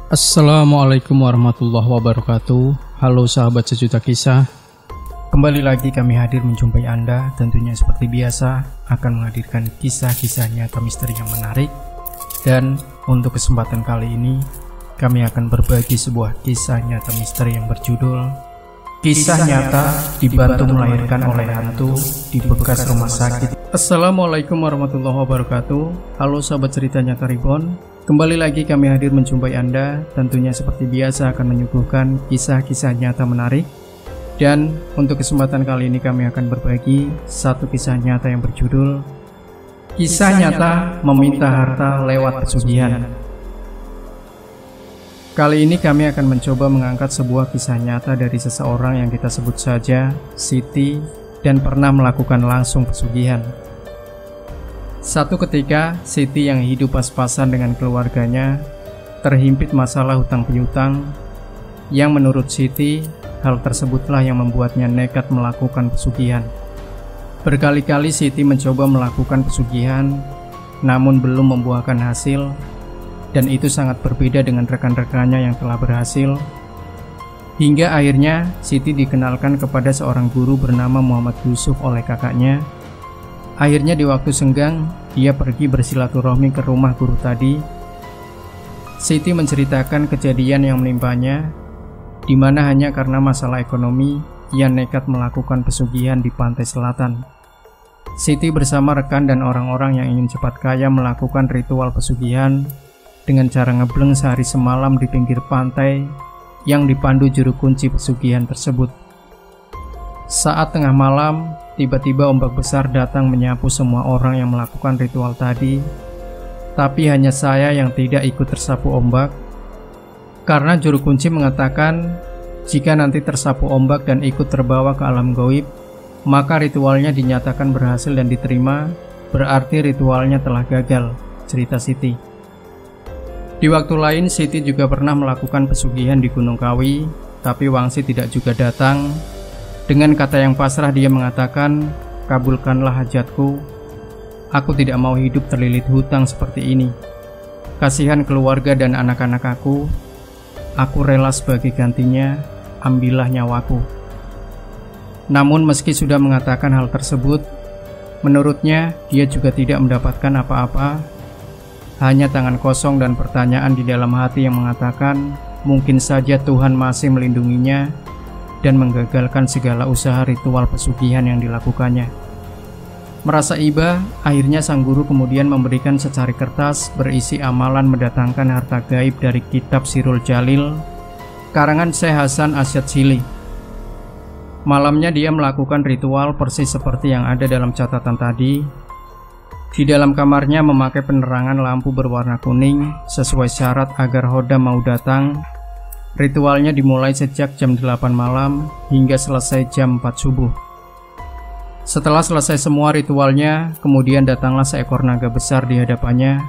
Assalamualaikum warahmatullahi wabarakatuh. Halo sahabat sejuta kisah. Kembali lagi kami hadir menjumpai Anda. Tentunya seperti biasa akan menghadirkan kisah-kisah nyata misteri yang menarik. Dan untuk kesempatan kali ini kami akan berbagi sebuah kisah nyata misteri yang berjudul Kisah Nyata Dibantu Melahirkan Oleh Hantu di Bekas Rumah Sakit. Assalamualaikum warahmatullahi wabarakatuh. Halo sahabat cerita nyata Reborn. Kembali lagi kami hadir menjumpai Anda. Tentunya seperti biasa akan menyuguhkan kisah-kisah nyata menarik. Dan untuk kesempatan kali ini kami akan berbagi satu kisah nyata yang berjudul Kisah Nyata Meminta Harta Lewat Pesugihan. Kali ini kami akan mencoba mengangkat sebuah kisah nyata dari seseorang yang kita sebut saja Siti dan pernah melakukan langsung pesugihan. Satu ketika, Siti yang hidup pas-pasan dengan keluarganya terhimpit masalah hutang piutang yang menurut Siti, hal tersebutlah yang membuatnya nekat melakukan pesugihan. Berkali-kali Siti mencoba melakukan pesugihan, namun belum membuahkan hasil, dan itu sangat berbeda dengan rekan-rekannya yang telah berhasil. Hingga akhirnya Siti dikenalkan kepada seorang guru bernama Muhammad Yusuf oleh kakaknya. Akhirnya di waktu senggang, dia pergi bersilaturahmi ke rumah guru tadi. Siti menceritakan kejadian yang menimpanya, di mana hanya karena masalah ekonomi, ia nekat melakukan pesugihan di pantai selatan. Siti bersama rekan dan orang-orang yang ingin cepat kaya melakukan ritual pesugihan dengan cara ngebleng sehari semalam di pinggir pantai yang dipandu juru kunci pesugihan tersebut. Saat tengah malam, tiba-tiba ombak besar datang menyapu semua orang yang melakukan ritual tadi. Tapi hanya saya yang tidak ikut tersapu ombak, karena juru kunci mengatakan jika nanti tersapu ombak dan ikut terbawa ke alam gaib, maka ritualnya dinyatakan berhasil dan diterima, berarti ritualnya telah gagal, cerita Siti. Di waktu lain, Siti juga pernah melakukan pesugihan di Gunung Kawi, tapi Wangsi tidak juga datang. Dengan kata yang pasrah dia mengatakan, "Kabulkanlah hajatku. Aku tidak mau hidup terlilit hutang seperti ini. Kasihan keluarga dan anak-anak aku. Aku rela sebagai gantinya, ambillah nyawaku." Namun meski sudah mengatakan hal tersebut, menurutnya dia juga tidak mendapatkan apa-apa. Hanya tangan kosong dan pertanyaan di dalam hati yang mengatakan mungkin saja Tuhan masih melindunginya dan menggagalkan segala usaha ritual pesugihan yang dilakukannya. Merasa iba, akhirnya sang guru kemudian memberikan secari kertas berisi amalan mendatangkan harta gaib dari kitab Sirul Jalil, karangan Syekh Hasan Asyadzili. Malamnya dia melakukan ritual persis seperti yang ada dalam catatan tadi. Di dalam kamarnya memakai penerangan lampu berwarna kuning sesuai syarat agar Hoda mau datang. Ritualnya dimulai sejak jam 8 malam hingga selesai jam 4 subuh. Setelah selesai semua ritualnya, kemudian datanglah seekor naga besar di hadapannya.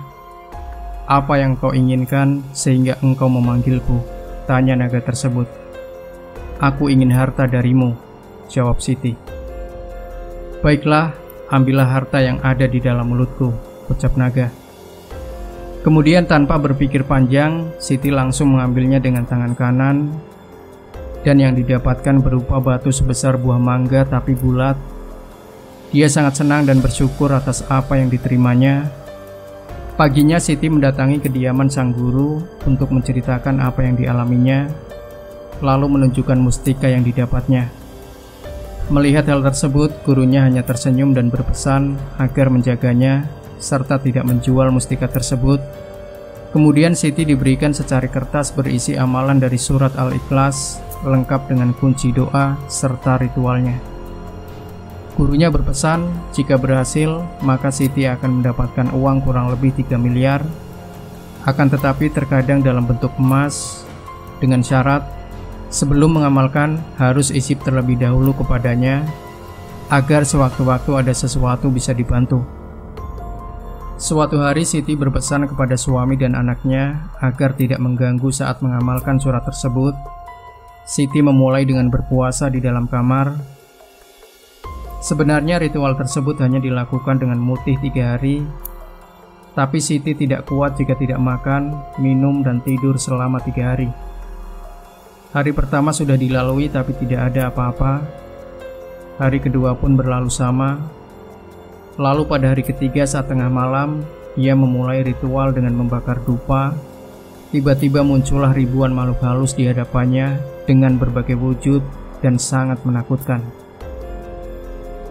"Apa yang kau inginkan sehingga engkau memanggilku?" tanya naga tersebut. "Aku ingin harta darimu," jawab Siti. "Baiklah, ambillah harta yang ada di dalam mulutku," ucap naga. Kemudian tanpa berpikir panjang, Siti langsung mengambilnya dengan tangan kanan, dan yang didapatkan berupa batu sebesar buah mangga tapi bulat. Dia sangat senang dan bersyukur atas apa yang diterimanya. Paginya Siti mendatangi kediaman sang guru untuk menceritakan apa yang dialaminya, lalu menunjukkan mustika yang didapatnya. Melihat hal tersebut, gurunya hanya tersenyum dan berpesan agar menjaganya serta tidak menjual mustika tersebut. Kemudian Siti diberikan secari kertas berisi amalan dari surat Al-Ikhlas, lengkap dengan kunci doa serta ritualnya. Gurunya berpesan jika berhasil, maka Siti akan mendapatkan uang kurang lebih 3 miliar. Akan tetapi terkadang dalam bentuk emas, dengan syarat sebelum mengamalkan harus isip terlebih dahulu kepadanya, agar sewaktu-waktu ada sesuatu bisa dibantu. Suatu hari Siti berpesan kepada suami dan anaknya agar tidak mengganggu saat mengamalkan surat tersebut. Siti memulai dengan berpuasa di dalam kamar. Sebenarnya ritual tersebut hanya dilakukan dengan mutih 3 hari. Tapi Siti tidak kuat jika tidak makan, minum, dan tidur selama 3 hari. Hari pertama sudah dilalui tapi tidak ada apa-apa. Hari kedua pun berlalu sama. Lalu pada hari ketiga saat tengah malam, ia memulai ritual dengan membakar dupa. Tiba-tiba muncullah ribuan makhluk halus di hadapannya dengan berbagai wujud dan sangat menakutkan.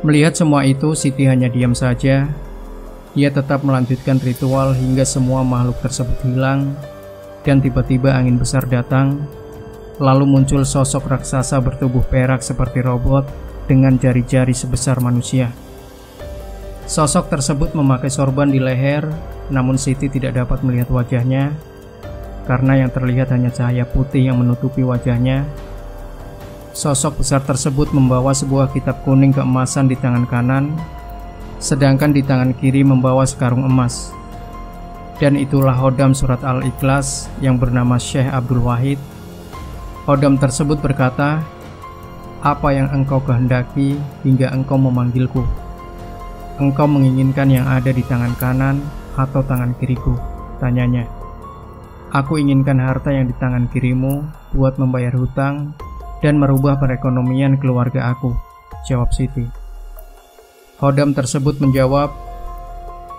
Melihat semua itu, Siti hanya diam saja. Ia tetap melanjutkan ritual hingga semua makhluk tersebut hilang, dan tiba-tiba angin besar datang. Lalu muncul sosok raksasa bertubuh perak seperti robot dengan jari-jari sebesar manusia. Sosok tersebut memakai sorban di leher, namun Siti tidak dapat melihat wajahnya karena yang terlihat hanya cahaya putih yang menutupi wajahnya. Sosok besar tersebut membawa sebuah kitab kuning keemasan di tangan kanan, sedangkan di tangan kiri membawa sekarung emas. Dan itulah Khodam surat Al-Ikhlas yang bernama Syekh Abdul Wahid. Khodam tersebut berkata, "Apa yang engkau kehendaki hingga engkau memanggilku? Engkau menginginkan yang ada di tangan kanan atau tangan kiriku?" tanyanya. "Aku inginkan harta yang di tangan kirimu buat membayar hutang dan merubah perekonomian keluarga aku," jawab Siti. Khodam tersebut menjawab,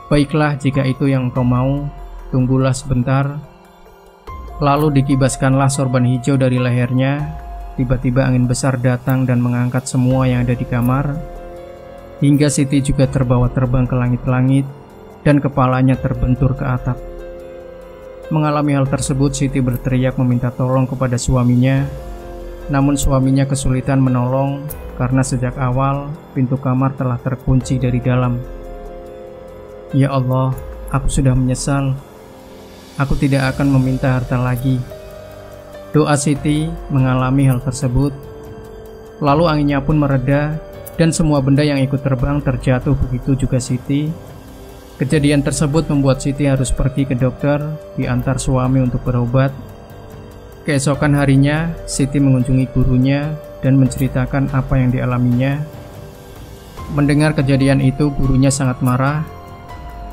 "Baiklah, jika itu yang engkau mau, tunggulah sebentar." Lalu dikibaskanlah sorban hijau dari lehernya. Tiba-tiba angin besar datang dan mengangkat semua yang ada di kamar, hingga Siti juga terbawa terbang ke langit-langit dan kepalanya terbentur ke atap. Mengalami hal tersebut, Siti berteriak meminta tolong kepada suaminya. Namun suaminya kesulitan menolong karena sejak awal pintu kamar telah terkunci dari dalam. "Ya Allah, aku sudah menyesal. Aku tidak akan meminta harta lagi." Doa Siti mengalami hal tersebut. Lalu anginnya pun mereda dan semua benda yang ikut terbang terjatuh, begitu juga Siti. Kejadian tersebut membuat Siti harus pergi ke dokter, diantar suami untuk berobat. Keesokan harinya, Siti mengunjungi gurunya dan menceritakan apa yang dialaminya. Mendengar kejadian itu, gurunya sangat marah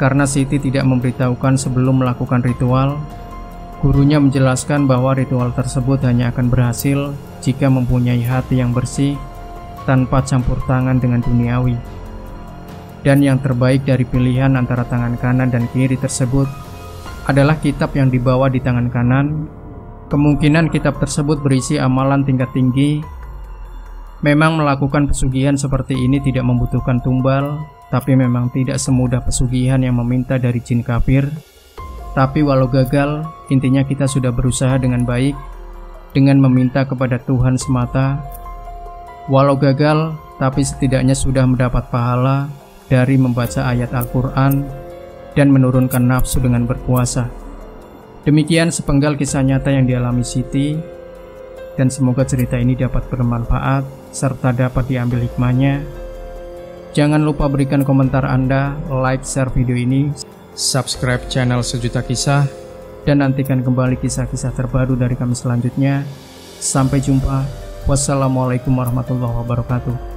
karena Siti tidak memberitahukan sebelum melakukan ritual. Gurunya menjelaskan bahwa ritual tersebut hanya akan berhasil jika mempunyai hati yang bersih tanpa campur tangan dengan duniawi. Dan yang terbaik dari pilihan antara tangan kanan dan kiri tersebut adalah kitab yang dibawa di tangan kanan. Kemungkinan kitab tersebut berisi amalan tingkat tinggi. Memang melakukan pesugihan seperti ini tidak membutuhkan tumbal, tapi memang tidak semudah pesugihan yang meminta dari jin kafir. Tapi walau gagal, intinya kita sudah berusaha dengan baik, dengan meminta kepada Tuhan semata. Walau gagal, tapi setidaknya sudah mendapat pahala dari membaca ayat Al-Quran dan menurunkan nafsu dengan berpuasa. Demikian sepenggal kisah nyata yang dialami Siti, dan semoga cerita ini dapat bermanfaat serta dapat diambil hikmahnya. Jangan lupa berikan komentar Anda, like, share video ini, subscribe channel Sejuta Kisah, dan nantikan kembali kisah-kisah terbaru dari kami selanjutnya. Sampai jumpa. Wassalamualaikum warahmatullahi wabarakatuh.